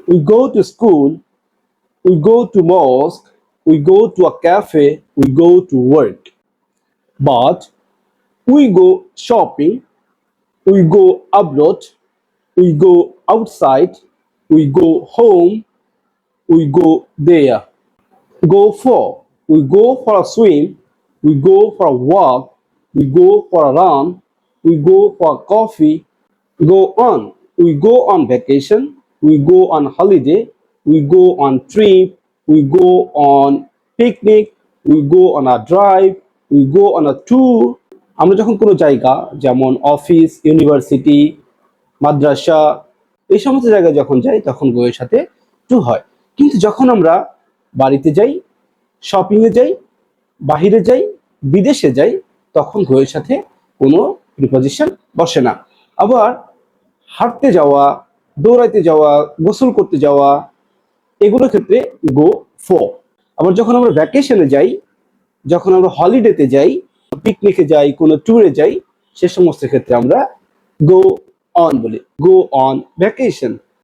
We go to school, we go to mosque, we go to a cafe, we go to work. But we go shopping, we go abroad, we go outside, we go home, we go there. Go for. We go for a swim, we go for a walk, we go for a run, we go for a coffee. Go on. We go on vacation, we go on holiday, we go on trip, we go on picnic, we go on a drive, we go on a tour. আমরা যখন কোনো জায়গা যেমন office, university, মাদ্রাসা এই সমস্ত জায়গায় যখন যাই তখন গো এর সাথে টু হয়। কিন্তু যখন আমরা বাড়িতে যাই, শপিং এ যাই, বাহিরে যাই, বিদেশে যাই, তখন গো এর সাথে কোনো প্রিপজিশন বসে না। আবার হাঁটতে যাওয়া, দৌড়াইতে যাওয়া, গোসল করতে যাওয়া এগুলোর ক্ষেত্রে গো ফর। আবার যখন আমরা ভ্যাকেশনে যাই, যখন আমরা হলিডেতে যাই, পিকনিকে যাই, কোনো ট্যুরে যাই, সে সমস্ত ক্ষেত্রে আমরা গো অন বলি, গো অন ভ্যাকেশন।